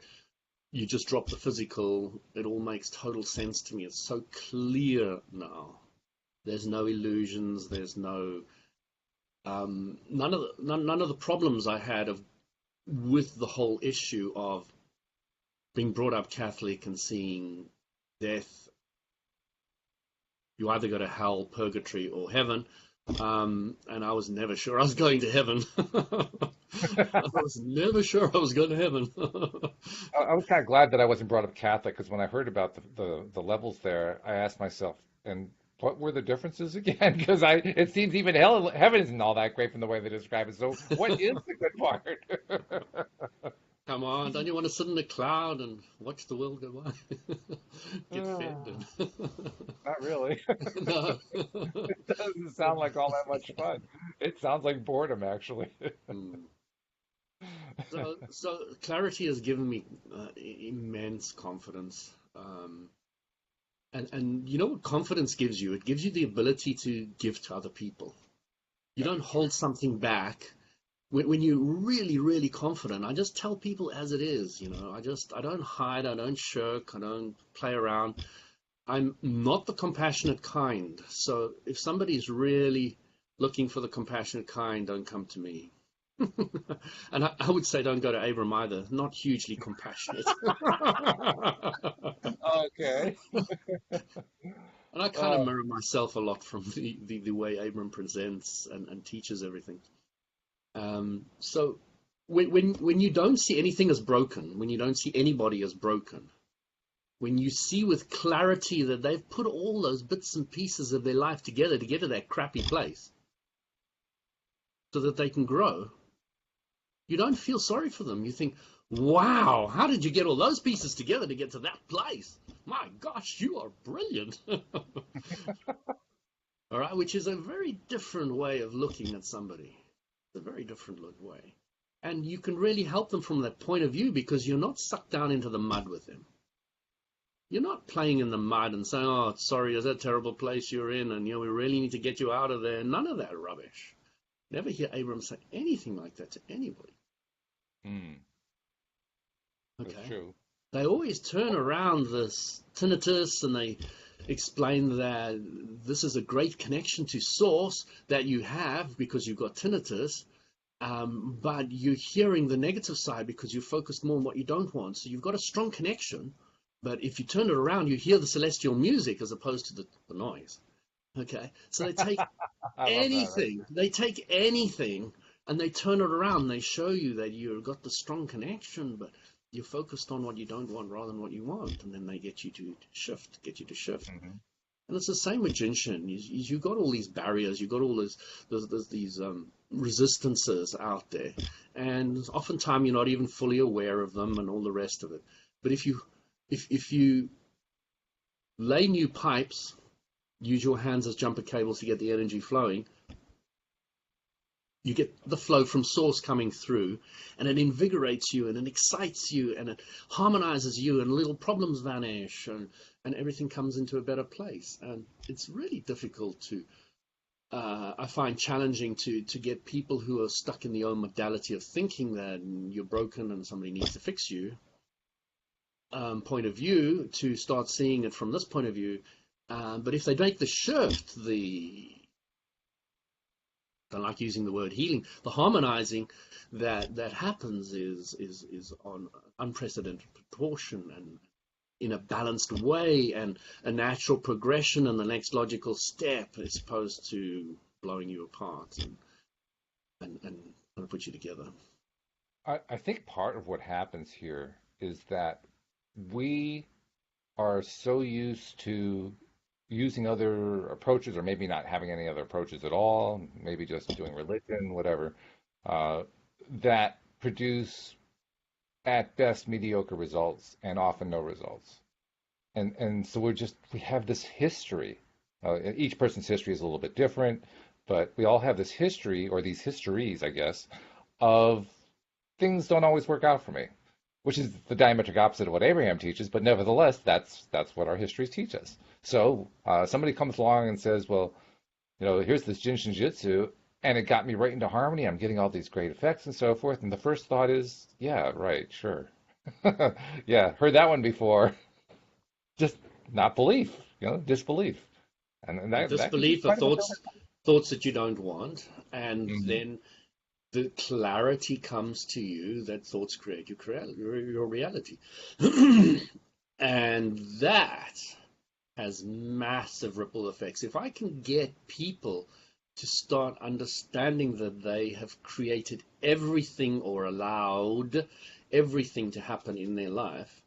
you just drop the physical. It all makes total sense to me. It's so clear now. There's no illusions. There's no none of the problems I had with the whole issue of being brought up Catholic and seeing death. You either go to hell, purgatory, or heaven. And I was never sure I was going to heaven. I was never sure I was going to heaven. I was kind of glad that I wasn't brought up Catholic because when I heard about the levels there, I asked myself, and what were the differences again? Because it seems even heaven isn't all that great from the way they describe it. So what is the good part? Come on, don't you want to sit in a cloud and watch the world go by? Get fed. Not really. No. It doesn't sound like all that much fun. It sounds like boredom, actually. So clarity has given me immense confidence. And you know what confidence gives you? It gives you the ability to give to other people. You don't hold something back when you're really, really confident, I just tell people as it is, I don't hide, I don't shirk, I don't play around. I'm not the compassionate kind. So if somebody's really looking for the compassionate kind, don't come to me. And I would say don't go to Abram either. Not hugely compassionate. Okay. And I kind of Oh, mirror myself a lot from the way Abram presents and teaches everything. So when you don't see anything as broken, when you don't see anybody as broken, when you see with clarity that they've put all those bits and pieces of their life together to get to that crappy place so that they can grow, you don't feel sorry for them. You think, wow, how did you get all those pieces together to get to that place? My gosh, you are brilliant. All right, which is a very different way of looking at somebody. It's a very different way. And you can really help them from that point of view because you're not sucked down into the mud with them. You're not playing in the mud and saying, oh, sorry, is that a terrible place you're in? And, we really need to get you out of there. None of that rubbish. Never hear Abram say anything like that to anybody. mm, that's Okay? true. They always turn around this tinnitus and they explain that this is a great connection to source that you have because you've got tinnitus, but you're hearing the negative side because you're focused more on what you don't want. So you've got a strong connection, but if you turn it around, you hear the celestial music as opposed to the noise. Okay, so I love that. they take anything and they turn it around. They show you that you've got the strong connection, but you're focused on what you don't want rather than what you want, and then they get you to shift. Right? Hmm. And it's the same with Jin Shin. You got all these barriers, you got all these resistances out there, and oftentimes you're not even fully aware of them and all the rest of it. But if you lay new pipes, use your hands as jumper cables to get the energy flowing, you get the flow from source coming through, and it invigorates you and it excites you and it harmonizes you, and little problems vanish, and everything comes into a better place. And it's really difficult to I find challenging to get people who are stuck in the old modality of thinking that you're broken and somebody needs to fix you point of view to start seeing it from this point of view. But if they make the shift, I like using the word healing, the harmonizing that happens is on unprecedented proportion and in a balanced way and a natural progression and the next logical step as opposed to blowing you apart and kind of put you together. I think part of what happens here is that we are so used to using other approaches, or maybe not having any other approaches at all, maybe just doing religion, whatever, uh, that produce at best mediocre results and often no results. And so we have this history. Each person's history is a little bit different, but we all have this history, or these histories, I guess, of things don't always work out for me, which is the diametric opposite of what Abraham teaches. But nevertheless, that's what our histories teach us. So somebody comes along and says, well, here's this Jin Shin Jyutsu, and it got me right into harmony. I'm getting all these great effects and so forth. And the first thought is, yeah, right, sure. Yeah, heard that one before. Just not belief, disbelief. And that can be Disbelief of quite a bit. thoughts that you don't want, and Hmm. then the clarity comes to you that thoughts create your reality. And that has massive ripple effects. If I can get people to start understanding that they have created everything or allowed everything to happen in their life,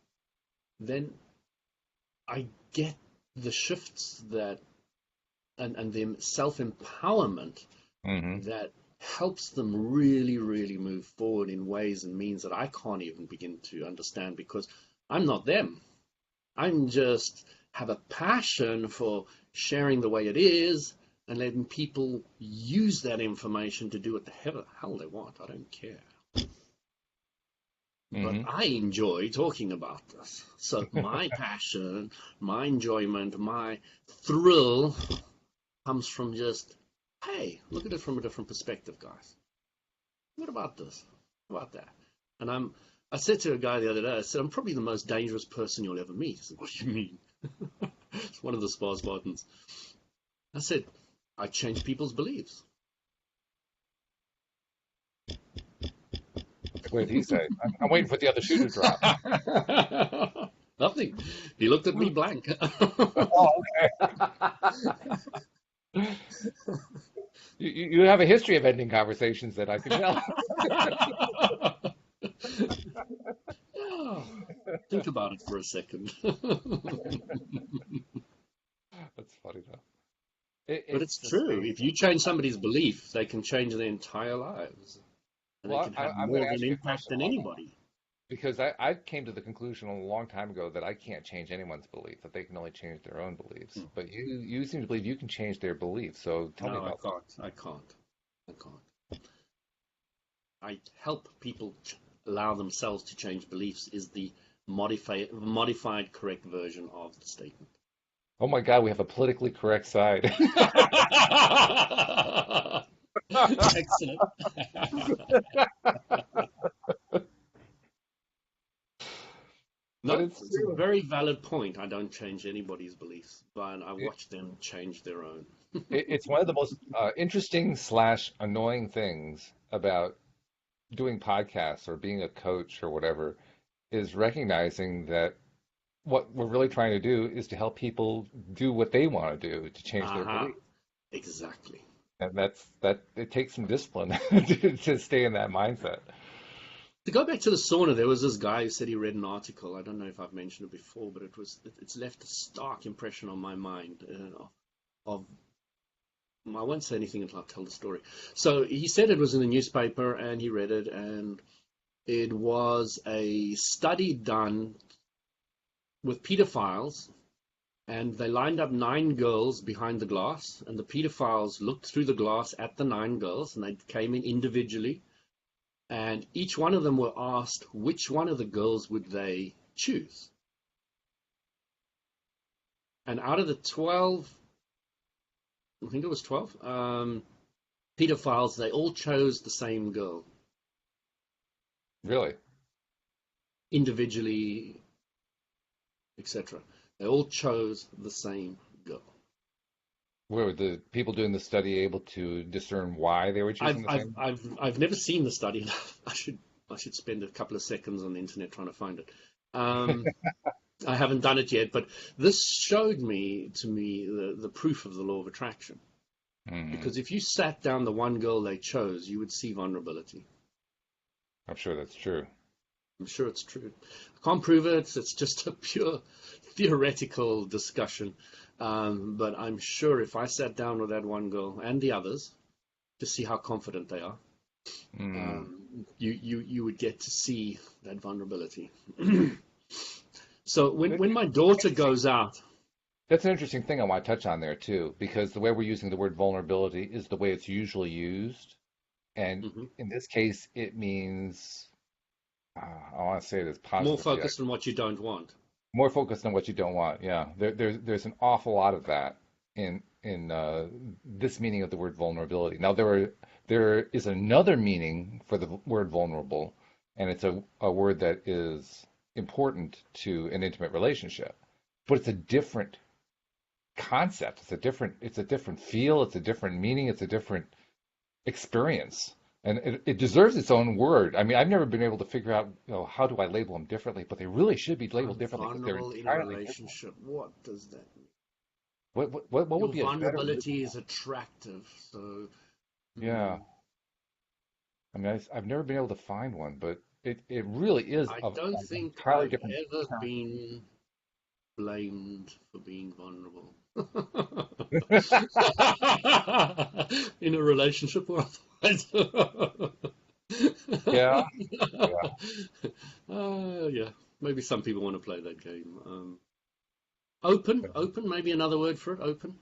then I get the shifts that and the self-empowerment Hmm. that helps them really, really move forward in ways and means that I can't even begin to understand because I'm not them. I'm just have a passion for sharing the way it is and letting people use that information to do what the hell they want. I don't care. But Hmm. I enjoy talking about this. So my passion, my enjoyment, my thrill comes from just, hey, look at it from a different perspective, guys. What about this? What about that? And I said to a guy the other day, I said, I'm probably the most dangerous person you'll ever meet. He said, what do you mean? It's one of the spa Spartans. I said, I change people's beliefs. What did he say? I'm waiting for the other shoe to drop. Nothing. He looked at me blank. Oh, okay. You have a history of ending conversations that I can tell. Oh, think about it for a second. That's funny though. But It's it's the true. same. If you change somebody's belief, they can change their entire lives. And they Well, can have I'm going more to of an ask you a impact question than along that line anybody. because I came to the conclusion a long time ago that I can't change anyone's belief, that they can only change their own beliefs. Hmm. But you seem to believe you can change their beliefs. So tell me No, I about that. can't. I can't. I can't. I help people allow themselves to change beliefs is the modified correct version of the statement. Oh my God, we have a politically correct side. Excellent. But No, it's it's a true. very valid point. I don't change anybody's beliefs, but I watch them change their own. It's one of the most interesting slash annoying things about doing podcasts or being a coach or whatever is recognizing that what we're really trying to do is to help people do what they want to do to change their Uh-huh. beliefs. Exactly. And that it takes some discipline to stay in that mindset. To go back to the sauna, there was this guy who said he read an article. I don't know if I've mentioned it before, but it's left a stark impression on my mind of I won't say anything until I tell the story. So he said it was in the newspaper and he read it, and it was a study done with pedophiles, and they lined up 9 girls behind the glass, and the pedophiles looked through the glass at the 9 girls, and they came in individually, and each one of them were asked which one of the girls would they choose. And out of the 12, I think it was 12, pedophiles, they all chose the same girl Really? individually, etc. They all chose the same girl. Were the people doing the study able to discern why they were choosing I've the I've same? I've I've never seen the study. I should spend a couple of seconds on the internet trying to find it. Um, I haven't done it yet, but this showed me the proof of the law of attraction. Hmm. Because if you sat down the one girl they chose, you would see vulnerability. I'm sure that's true. I'm sure it's true. I can't prove it. It's just a pure theoretical discussion. But I'm sure if I sat down with that one girl and the others to see how confident they are, Hmm. you would get to see that vulnerability. So It- when my daughter goes out, That's an interesting thing I want to touch on there too, because the way we're using the word vulnerability is the way it's usually used. And mhm, in this case, it means, I want to say it as more positively, focused on what you don't want. more focused on what you don't want. Yeah, there's an awful lot of that in this meaning of the word vulnerability. Now there is another meaning for the word vulnerable, and it's a word that is important to an intimate relationship, but it's a different concept. It's a different feel. It's a different meaning. It's a different experience. And it deserves its own word. I mean, I've never been able to figure out, how do I label them differently, but they really should be labeled I'm differently because they're vulnerable in a entirely different. relationship. What does that mean? What would Your be a better word than vulnerability is that? attractive. So Yeah. mm, I mean, I've never been able to find one, but it really is I of don't an think entirely I've different ever term. been blamed for being vulnerable in a relationship or otherwise. Yeah, yeah, Yeah, maybe some people want to play that game. Open, maybe another word for it. Open.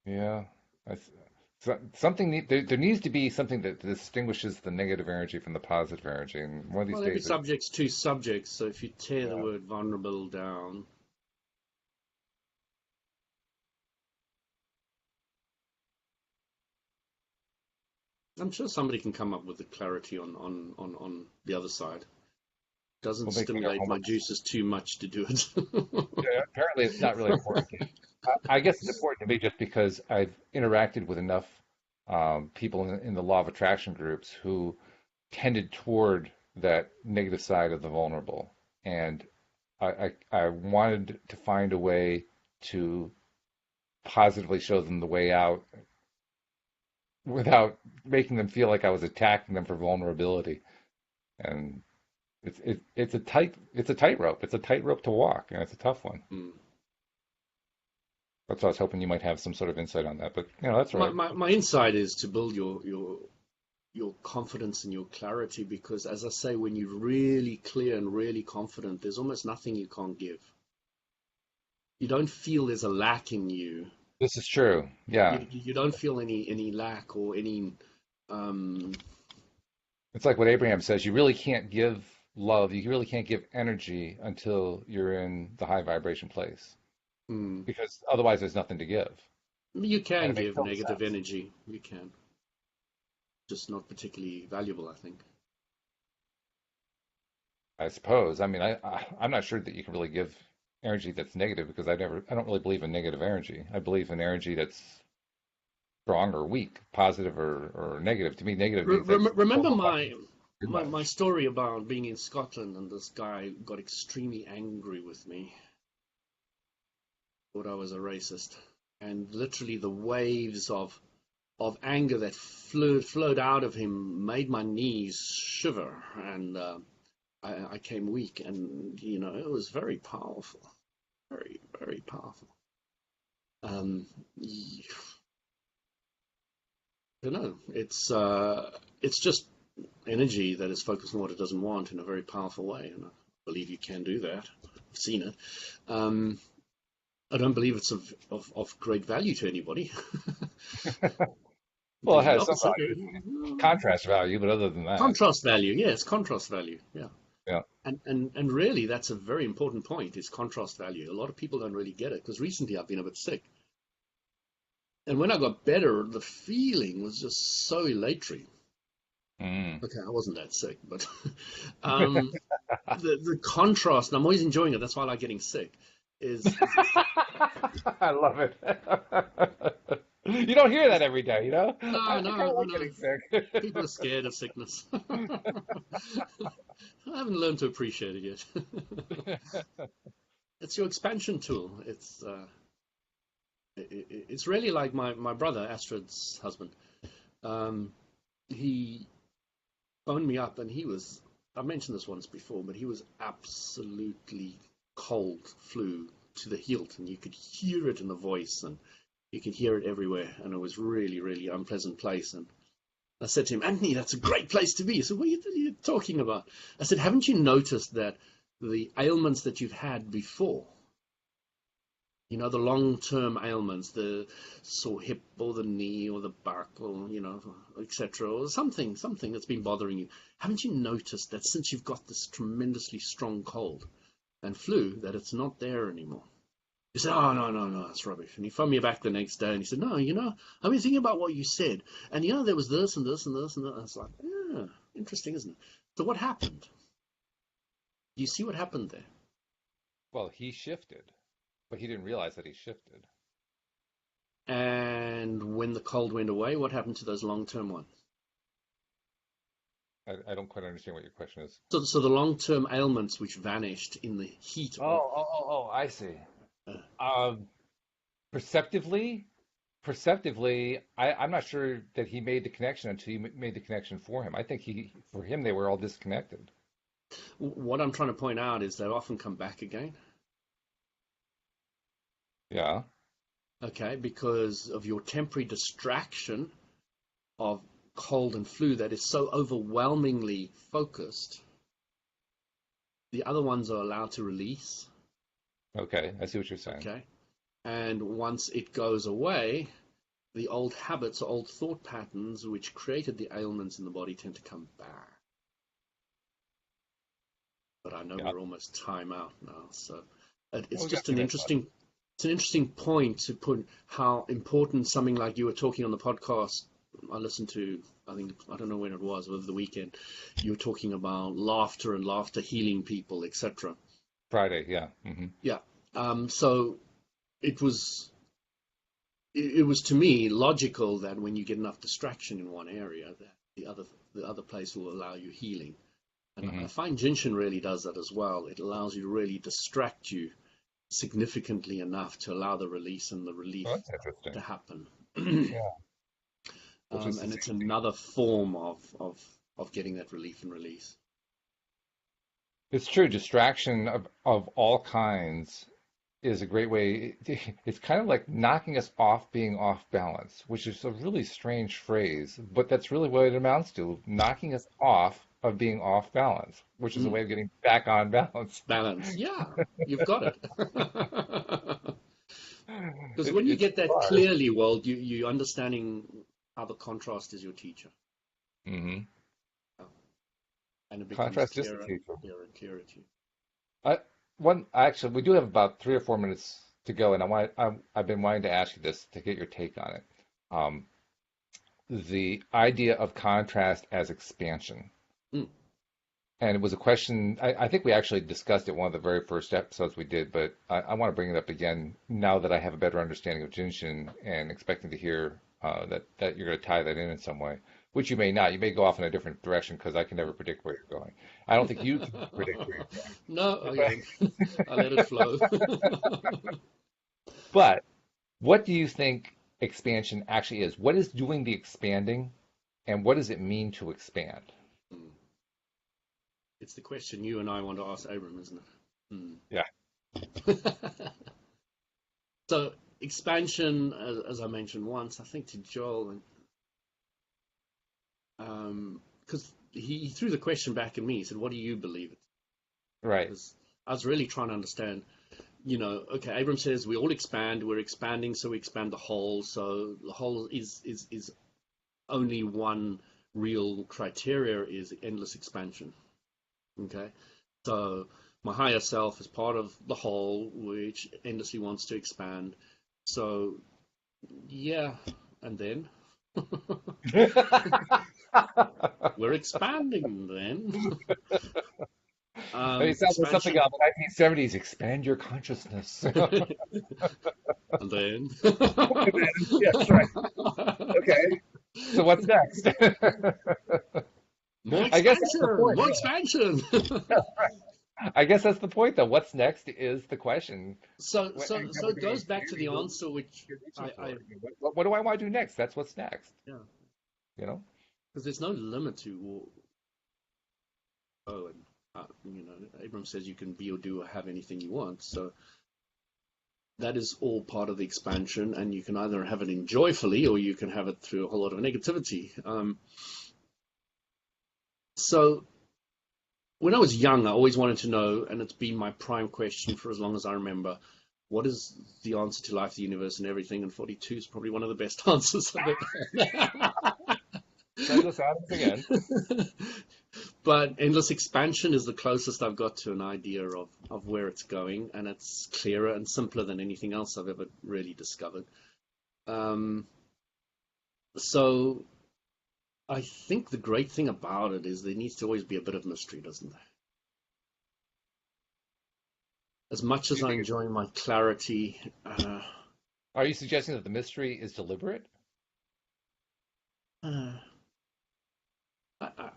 yeah. There needs to be something that distinguishes the negative energy from the positive energy, and one of these Well, every days, subject's two subjects. So if you tear the yeah. word vulnerable down, I'm sure somebody can come up with the clarity on the other side. Doesn't We'll make our stimulate my homework. juices too much to do it. Yeah, apparently, it's not really important to you. I guess it's important to me just because I've interacted with enough people in the law of attraction groups who tended toward that negative side of the vulnerable, and I wanted to find a way to positively show them the way out without making them feel like I was attacking them for vulnerability. And it's a tightrope. It's a tightrope to walk, and it's a tough one. Mm. That's why I was hoping you might have some sort of insight on that. But that's My, right. my my insight is to build your confidence and your clarity, because as I say, when you're really clear and really confident, there's almost nothing you can't give. You don't feel there's a lack in you. This is true. Yeah. You don't feel any lack or any um It's like what Abraham says, you really can't give love, you really can't give energy until you're in the high vibration place. mm, Because otherwise there's nothing to give. you And can it makes give total negative sense. energy. You can. Just not particularly valuable, I think. I suppose. I mean, I'm not sure that you can really give energy that's negative because I don't really believe in negative energy. I believe in energy that's strong or weak, positive or negative. To me, negative means that it's Remember overwhelming too my much. story about being in Scotland and this guy got extremely angry with me, thought I was a racist, and literally the waves of anger that flowed out of him made my knees shiver, and I came weak, and it was very powerful, very very powerful. Um, I don't know. It's just energy that is focused on what it doesn't want in a very powerful way, and I believe you can do that. I've seen it. Um, I don't believe it's of great value to anybody. I Well, it believe the has some opposite. contrast value, but other than that, Contrast value, yes, contrast value, yeah. yeah. And really, that's a very important point, is contrast value. A lot of people don't really get it, because recently I've been a bit sick. And when I got better, the feeling was just so elatory. Mm. Okay, I wasn't that sick, but um, the contrast, and I'm always enjoying it, that's why I like getting sick, is I love it. You don't hear that every day, you know? no, I kind of no, like no. getting sick. People are scared of sickness. I haven't learned to appreciate it yet. It's your expansion tool. It's really like my brother, Astrid's husband. Um, he phoned me up, and I mentioned this once before, but he was absolutely cold, flu to the hilt, and you could hear it in the voice, and you could hear it everywhere, and it was really, really unpleasant place. And I said to him, Anthony, that's a great place to be. He said, what are you talking about? I said, haven't you noticed that the ailments that you've had before, the long-term ailments, the sore hip or the knee or the back or, etc., or something that's been bothering you, haven't you noticed that since you've got this tremendously strong cold and flu, that it's not there anymore? He said, oh, no, no, no, that's rubbish. And he phoned me back the next day and he said, no, I've been thinking about what you said. And, there was this and this and this and that. And I was like, yeah, interesting, isn't it? So what happened? Do you see what happened there? Well, he shifted, but he didn't realize that he shifted. And when the cold went away, what happened to those long-term ones? I don't quite understand what your question is. So the long-term ailments which vanished in the heat of, I see. uh, Um, perceptively, I'm not sure that he made the connection until you made the connection for him. I think for him, they were all disconnected. what I'm trying to point out is they often come back again, Yeah. okay, because of your temporary distraction of cold and flu that is so overwhelmingly focused. The other ones are allowed to release, Okay. I see what you're saying. okay? And once it goes away, the old habits, old thought patterns which created the ailments in the body tend to come back. But I know Yeah. we're almost time out now, so Well, it's we got just a few minutes left. it's an interesting point to put how important something like you were talking on the podcast I listened to, I think, I don't know when it was, over the weekend, you were talking about laughter and laughter healing people, etc. Friday, yeah. Yeah. So it was it was to me logical that when you get enough distraction in one area, that the other place will allow you healing. And I Hmm. find Jin Shin really does that as well. It allows you to really distract you significantly enough to allow the release and the Well, relief that's to interesting. happen. Yeah, which is the And it's same thing. another form of getting that relief and release. It's true. Distraction of all kinds is a great way. It's kind of like knocking us off being off balance, which is a really strange phrase, but that's really what it amounts to, knocking us off of being off balance, which is a Mm, way of getting back on balance. balance. Yeah, you've got it. Because when you It's get that bizarre. clearly, well, you understanding how the contrast is your teacher, Hmm. and it becomes Contrast is the clearer and teacher. clearer and clearer to you. I, actually, we do have about 3 or 4 minutes to go, and I've been wanting to ask you this to get your take on it. Um, the idea of contrast as expansion. Mm, And it was a question, I think we actually discussed it one of the very first episodes we did, but I want to bring it up again now that I have a better understanding of Jinshin and expecting to hear that you're going to tie that in some way, which you may not. You may go off in a different direction because I can never predict where you're going. I don't think you can predict where no, you're okay. I let it flow. but what do you think expansion actually is? What is doing the expanding, and what does it mean to expand? Mm. It's the question you and I want to ask Abram, isn't Yeah. it? So expansion, as I mentioned once, I think to Joel, because he threw the question back at me. He said, "What do you believe it?" Right. Because I was really trying to understand. Okay, Abram says we all expand. We're expanding, so we expand the whole. So the whole is only one real criteria is endless expansion. Okay, so my higher self is part of the whole, which endlessly wants to expand. So yeah, and then we're expanding then. I mean, it sounds like something Expansion, out of the 1970s. Expand your consciousness. and then Yes, right. Okay. So what's next? more I guess that's the expansion, point, more really. expansion. I guess that's the point, though. What's next is the question. So, What, so, how so we're it going to goes back expand to the and what answer which you're reaching I for. What do I want to do next? That's what's next. yeah, You know? because there's no limit to and Abram says you can be or do or have anything you want. So that is all part of the expansion, and you can either have it in joyfully or you can have it through a whole lot of negativity. So when I was young, I always wanted to know, and it's been my prime question for as long as I remember, what is the answer to life, the universe, and everything? And 42 is probably one of the best answers I've ever Douglas Adams again. had. But endless expansion is the closest I've got to an idea of where it's going, and it's clearer and simpler than anything else I've ever really discovered. Um, so I think the great thing about it is there needs to always be a bit of mystery, doesn't there? As much Do as you I think enjoy my clarity, are you suggesting that the mystery is deliberate? uh,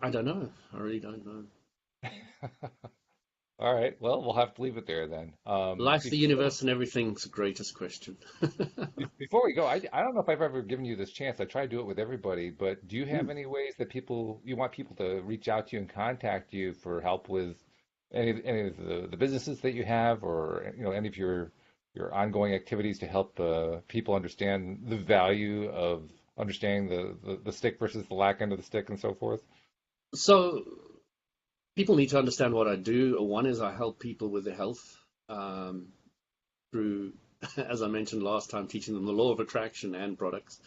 I don't know. I really don't know. All right. Well, we'll have to leave it there then. Life, the universe, and everything's the greatest question. Before we go, I don't know if I've ever given you this chance. I try to do it with everybody, but do you have Hmm. any ways that you want people to reach out to you and contact you for help with any of the businesses that you have, or any of your ongoing activities to help people understand the value of understanding the stick versus the lack end of the stick and so forth? So people need to understand what I do. One is I help people with their health um, through, as I mentioned last time, teaching them the law of attraction and products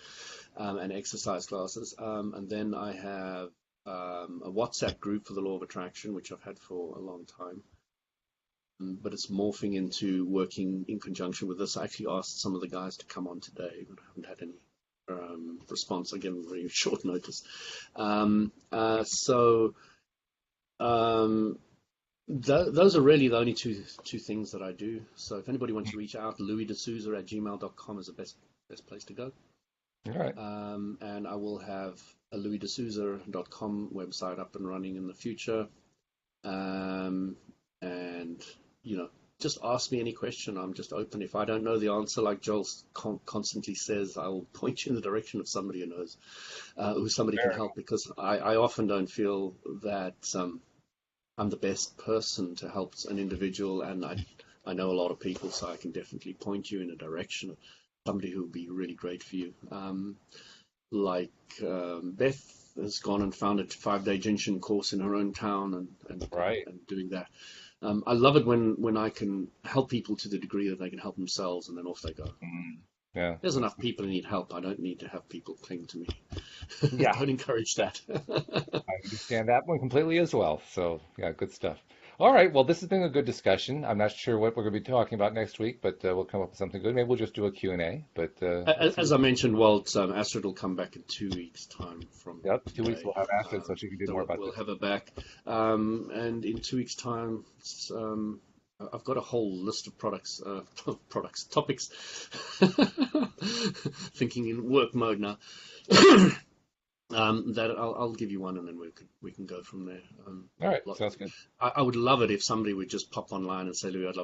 and exercise classes. And then I have a WhatsApp group for the law of attraction, which I've had for a long time. But it's morphing into working in conjunction with this. I actually asked some of the guys to come on today, but I haven't had any response. I give them very short notice. So those are really the only two things that I do. So if anybody wants to reach out, louisdesouza@gmail.com is the best place to go. All right. And I will have a louisdesouza.com website up and running in the future. And just ask me any question. I'm just open. If I don't know the answer, like Joel constantly says, I will point you in the direction of somebody who knows, who somebody can help, because I often don't feel that I'm the best person to help an individual, and I know a lot of people, so I can definitely point you in a direction of somebody who would be really great for you. Beth has gone and found a 5-day Jin Shin course in her own town and doing that. I love it when I can help people to the degree that they can help themselves, and then off they go. Yeah. There's enough people who need help. I don't need to have people cling to me. Yeah. Don't encourage that. I understand that one completely as well. So, yeah, good stuff. All right. Well, this has been a good discussion. I'm not sure what we're going to be talking about next week, but we'll come up with something good. Maybe we'll just do a Q&A. But as I mentioned, Walt, Astrid will come back in 2 weeks' time from. Yep, 2 weeks we'll have Astrid, so she can do more about We'll this. have her back, and in 2 weeks' time, I've got a whole list of topics. Thinking in work mode now. That I'll give you one, and then we can go from there. All right, sounds good. I would love it if somebody would just pop online and say, Louis, I'd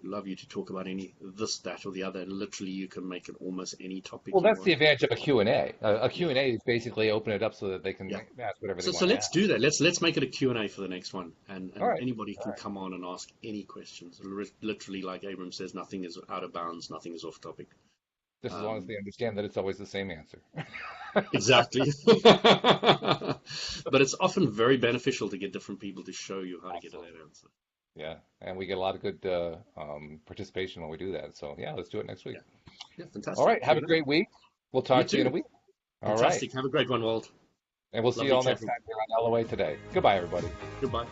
love you to talk about this, that, or the other, and literally you can make it almost any topic. Well, that's the advantage of a Q&A. A Q&A is basically open it up so that they can ask whatever they want. So let's do that. Let's make it a Q&A for the next one, and anybody can come on and ask any questions. Literally, like Abram says, nothing is out of bounds, nothing is off topic. Just as long as they understand that it's always the same answer. Exactly. But it's often very beneficial to get different people to show you how to get to that answer. Yeah, and we get a lot of good participation when we do that. So, yeah, let's do it next week. Yeah, fantastic. All right, have a great week. We'll talk to you in a week. Fantastic. Have a great one, Walt. And we'll see you all next time here on LOA Today. Goodbye, everybody. Goodbye.